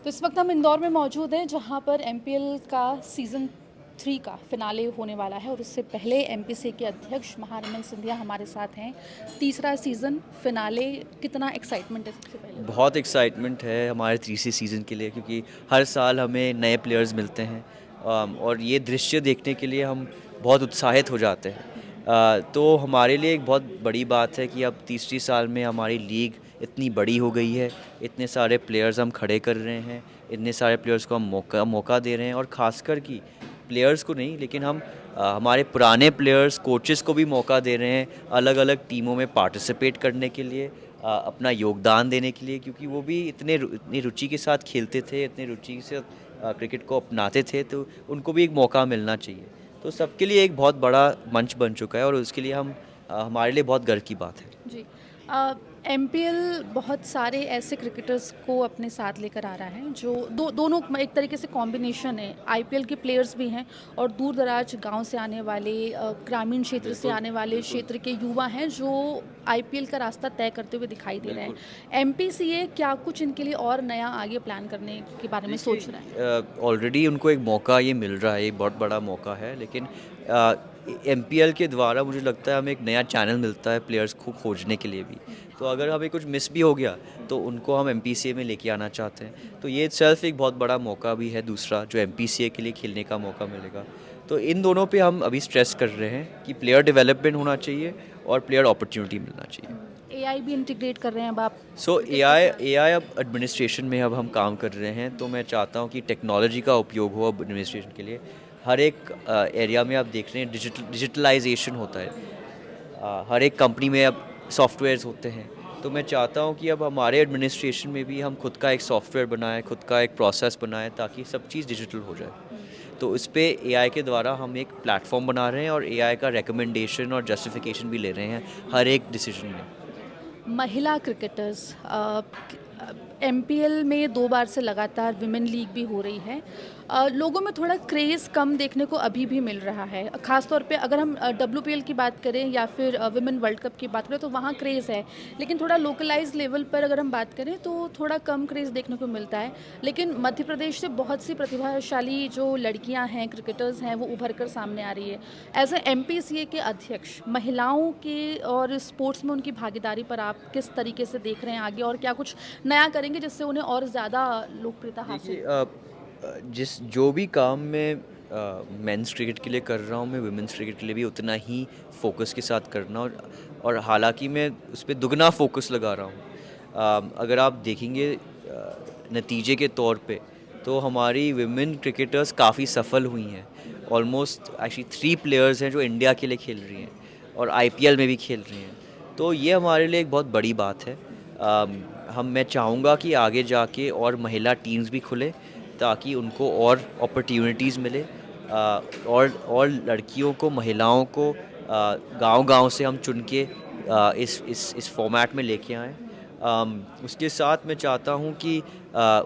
तो इस वक्त हम इंदौर में मौजूद हैं जहां पर एमपीएल का सीज़न 3 का फिनाले होने वाला है और उससे पहले एमपीसीए के अध्यक्ष महारमन सिंधिया हमारे साथ हैं। तीसरा सीज़न फिनाले, कितना एक्साइटमेंट है सबसे पहले तो? बहुत एक्साइटमेंट है हमारे तीसरी सीज़न के लिए, क्योंकि हर साल हमें नए प्लेयर्स मिलते हैं। और ये दृश्य देखने के लिए हम बहुत उत्साहित हो जाते हैं। तो हमारे लिए एक बहुत बड़ी बात है कि अब तीसरी साल में हमारी लीग इतनी बड़ी हो गई है। इतने सारे प्लेयर्स हम खड़े कर रहे हैं, इतने सारे प्लेयर्स को हम मौका मौका दे रहे हैं, और ख़ासकर कि प्लेयर्स को नहीं, लेकिन हम हमारे पुराने प्लेयर्स कोचेस को भी मौका दे रहे हैं अलग अलग टीमों में पार्टिसिपेट करने के लिए, अपना योगदान देने के लिए, क्योंकि वो भी इतनी रुचि के साथ खेलते थे, इतनी रुचि से क्रिकेट को अपनाते थे, तो उनको भी एक मौका मिलना चाहिए। तो सबके लिए एक बहुत बड़ा मंच बन चुका है, और उसके लिए हमारे लिए बहुत गर्व की बात है। जी। एमपीएल बहुत सारे ऐसे क्रिकेटर्स को अपने साथ लेकर आ रहा है जो दोनों एक तरीके से कॉम्बिनेशन है। आईपीएल के प्लेयर्स भी हैं और दूर दराज गांव से आने वाले, ग्रामीण क्षेत्र से बिल्कुल, आने वाले बिल्कुल, क्षेत्र के युवा हैं जो आईपीएल का रास्ता तय करते हुए दिखाई दे रहे हैं। बिल्कुल। एमपीसीए क्या कुछ इनके लिए और नया आगे प्लान करने के बारे में सोच रहा है? देखिए, ऑलरेडी उनको एक मौका ये मिल रहा है, एक बहुत बड़ा मौका है, लेकिन एमपीएल के द्वारा मुझे लगता है हमें एक नया चैनल मिलता है प्लेयर्स को खोजने के लिए भी। तो अगर हमें कुछ मिस भी हो गया, तो उनको हम एमपीसीए में लेके आना चाहते हैं। तो ये सेल्फ एक बहुत बड़ा मौका भी है दूसरा, जो एमपीसीए के लिए खेलने का मौका मिलेगा। तो इन दोनों पे हम अभी स्ट्रेस कर रहे हैं कि प्लेयर डेवलपमेंट होना चाहिए और प्लेयर अपॉर्चुनिटी मिलना चाहिए। एआई भी इंटीग्रेट कर रहे हैं अब आप सो क्रिकेट के एआई साथ? एआई अब एडमिनिस्ट्रेशन में अब हम काम कर रहे हैं, तो मैं चाहता हूँ कि टेक्नोलॉजी का उपयोग हो अब एडमिनिस्ट्रेशन के लिए। हर एक एरिया में आप देख रहे हैं डिजिटलाइजेशन होता है। हर एक कंपनी में अब सॉफ्टवेयर्स होते हैं। तो मैं चाहता हूँ कि अब हमारे एडमिनिस्ट्रेशन में भी हम खुद का एक सॉफ्टवेयर बनाएं, खुद का एक प्रोसेस बनाएं, ताकि सब चीज़ डिजिटल हो जाए। तो इस पे एआई के द्वारा हम एक प्लेटफॉर्म बना रहे हैं, और एआई का रिकमेंडेशन और जस्टिफिकेशन भी ले रहे हैं हर एक डिसीजन में। महिला क्रिकेटर्स, एमपीएल में 2 बार से लगातार विमेन लीग भी हो रही है। लोगों में थोड़ा क्रेज़ कम देखने को अभी भी मिल रहा है। ख़ास तौर पे अगर हम डब्ल्यूपीएल की बात करें या फिर विमेन वर्ल्ड कप की बात करें तो वहाँ क्रेज़ है। लेकिन थोड़ा लोकलाइज़ लेवल पर अगर हम बात करें तो थोड़ा कम क्रेज़ देखने को मिलता है। लेकिन मध्य प्रदेश से बहुत सी प्रतिभाशाली जो लड़कियाँ हैं, क्रिकेटर्स हैं, वो उभर कर सामने आ रही है। एज़ ए एमपीसीए के अध्यक्ष, महिलाओं के और स्पोर्ट्स में उनकी भागीदारी पर आप किस तरीके से देख रहे हैं आगे, और क्या कुछ नया करेंगे जिससे उन्हें और ज़्यादा लोकप्रियता हासिल देखिए, हो? जिस जो भी काम मैं मेंस क्रिकेट के लिए कर रहा हूँ, मैं वुमेन्स क्रिकेट के लिए भी उतना ही फोकस के साथ करना, और हालांकि मैं उस पर दुगना फोकस लगा रहा हूँ। अगर आप देखेंगे नतीजे के तौर पे, तो हमारी विमेन क्रिकेटर्स काफ़ी सफल हुई हैं। ऑलमोस्ट एक्चुअली 3 प्लेयर्स हैं जो इंडिया के लिए खेल रही हैं, और आईपीएल में भी खेल रही हैं। तो ये हमारे लिए एक बहुत बड़ी बात है। मैं चाहूँगा कि आगे जाके और महिला टीम्स भी खुले, ताकि उनको और अपॉर्च्युनिटीज़ मिले, और लड़कियों को, महिलाओं को गांव-गांव से हम चुन के इस फॉर्मेट में लेके आएँ। उसके साथ मैं चाहता हूँ कि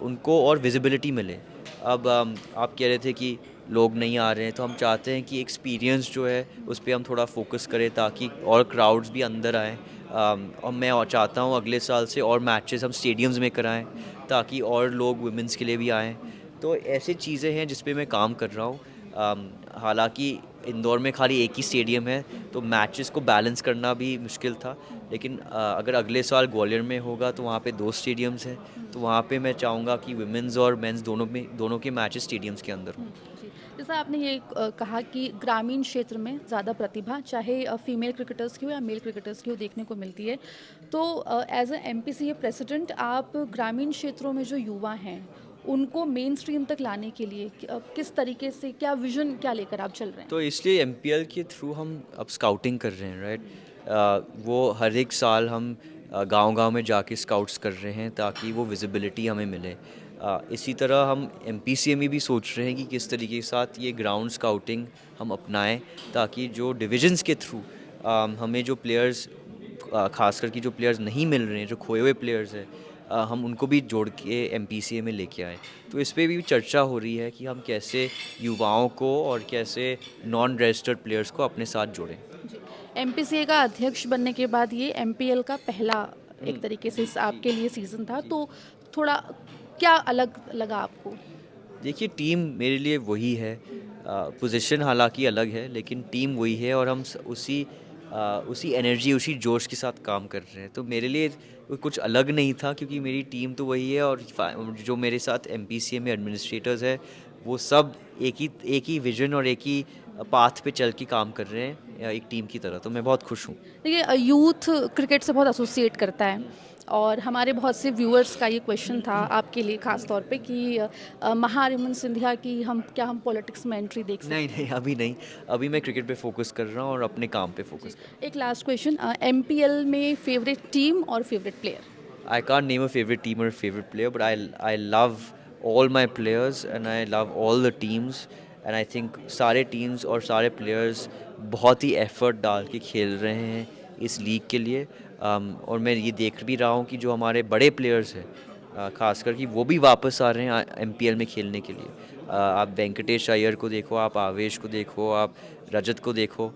उनको और विजिबिलिटी मिले। अब आप कह रहे थे कि लोग नहीं आ रहे हैं, तो हम चाहते हैं कि एक्सपीरियंस जो है उस पे हम थोड़ा फोकस करें, ताकि और क्राउड्स भी अंदर आएँ। और मैं और चाहता हूँ अगले साल से और मैचेस हम स्टेडियम्स में कराएँ, ताकि और लोग वुमेन्स के लिए भी आएँ। तो ऐसी चीज़ें हैं जिस पे मैं काम कर रहा हूँ। हालाँकि इंदौर में खाली एक ही स्टेडियम है, तो मैचेस को बैलेंस करना भी मुश्किल था। लेकिन अगर अगले साल ग्वालियर में होगा, तो वहाँ पे 2 स्टेडियम्स हैं। तो वहाँ पे मैं चाहूँगा कि वुमेन्स और मेंस दोनों के मैचेस स्टेडियम्स के अंदर हों। जी। जैसा आपने ये कहा कि ग्रामीण क्षेत्र में ज़्यादा प्रतिभा, चाहे फीमेल क्रिकेटर्स की हो या मेल क्रिकेटर्स की हो, देखने को मिलती है। तो एज़ अ एमपीसीए प्रेसिडेंट, आप ग्रामीण क्षेत्रों में जो युवा हैं, उनको मेन स्ट्रीम तक लाने के लिए किस तरीके से, क्या विज़न क्या लेकर आप चल रहे हैं? तो इसलिए एमपीएल के थ्रू हम अब स्काउटिंग कर रहे हैं, राइट? वो हर एक साल हम गांव-गांव में जाके स्काउट्स कर रहे हैं, ताकि वो विजिबिलिटी हमें मिले। इसी तरह हम एमपीसीए में भी सोच रहे हैं कि किस तरीके के साथ ये ग्राउंड स्काउटिंग हम अपनाएं, ताकि जो डिविजन्स के थ्रू हमें जो प्लेयर्स, खासकर कि जो प्लेयर्स नहीं मिल रहे हैं, जो खोए हुए प्लेयर्स हैं, हम उनको भी जोड़ के एमपीसीए में लेके आएँ। तो इस पे भी चर्चा हो रही है कि हम कैसे युवाओं को और कैसे नॉन रजिस्टर्ड प्लेयर्स को अपने साथ जोड़ें। जी। एमपीसीए का अध्यक्ष बनने के बाद ये एमपीएल का पहला एक हुँ, तरीके से जी, जी, आपके लिए सीज़न था, जी। तो थोड़ा क्या अलग लगा आपको? देखिए टीम मेरे लिए वही है, पोजीशन हालांकि अलग है लेकिन टीम वही है और हम उसी एनर्जी उसी जोश के साथ काम कर रहे हैं। तो मेरे लिए कुछ अलग नहीं था क्योंकि मेरी टीम तो वही है और जो मेरे साथ एमपीसीए में एडमिनिस्ट्रेटर्स है वो सब एक ही विजन और एक ही पाथ पे चल के काम कर रहे हैं एक टीम की तरह। तो मैं बहुत खुश हूँ। देखिए यूथ क्रिकेट से बहुत एसोसिएट करता है और हमारे बहुत से व्यूअर्स का ये क्वेश्चन था आपके लिए ख़ास तौर पे कि महारमन सिंधिया की हम पॉलिटिक्स में एंट्री देख नहीं सकते हैं? नहीं, अभी नहीं। अभी मैं क्रिकेट पे फोकस कर रहा हूँ और अपने काम पे फोकस कर रहा हूँ। एक लास्ट क्वेश्चन, एमपीएल में फेवरेट टीम और favourite player? I can't name a favorite team or a favorite player, but I love all my players and I love all the teams, and I think सारे teams और सारे players बहुत ही effort डाल के खेल रहे हैं इस लीग के लिए। और मैं ये देख भी रहा हूँ कि जो हमारे बड़े players हैं खासकर कि वो भी वापस आ रहे हैं एमपीएल में खेलने के लिए। आप वेंकटेश अय्यर को देखो, आप आवेश को देखो, आप रजत को देखो,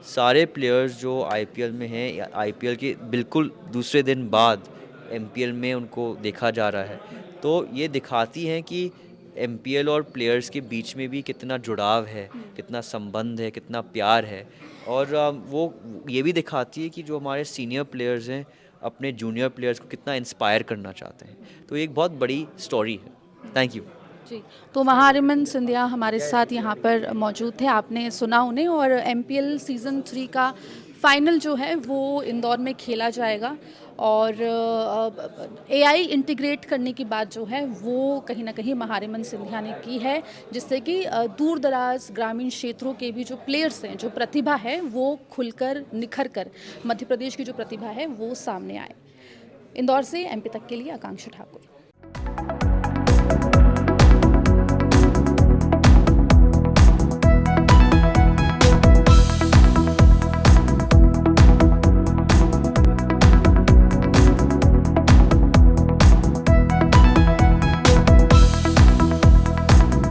सारे प्लेयर्स जो आईपीएल में हैं या आईपीएल के बिल्कुल दूसरे दिन बाद एमपीएल में उनको देखा जा रहा है। तो ये दिखाती हैं कि एमपीएल और प्लेयर्स के बीच में भी कितना जुड़ाव है, कितना संबंध है, कितना प्यार है। और वो ये भी दिखाती है कि जो हमारे सीनियर प्लेयर्स हैं अपने जूनियर प्लेयर्स को कितना इंस्पायर करना चाहते हैं। तो ये एक बहुत बड़ी स्टोरी है। Thank you. जी, तो महारमन सिंधिया हमारे साथ यहाँ पर मौजूद थे, आपने सुना उन्हें। और एमपीएल सीज़न 3 का फाइनल जो है वो इंदौर में खेला जाएगा और एआई इंटीग्रेट करने की बात जो है वो कहीं ना कहीं महारमन सिंधिया ने की है, जिससे कि दूर दराज ग्रामीण क्षेत्रों के भी जो प्लेयर्स हैं, जो प्रतिभा है वो खुलकर निखर कर मध्य प्रदेश की जो प्रतिभा है वो सामने आए। इंदौर से एमपी तक के लिए आकांक्षा ठाकुर।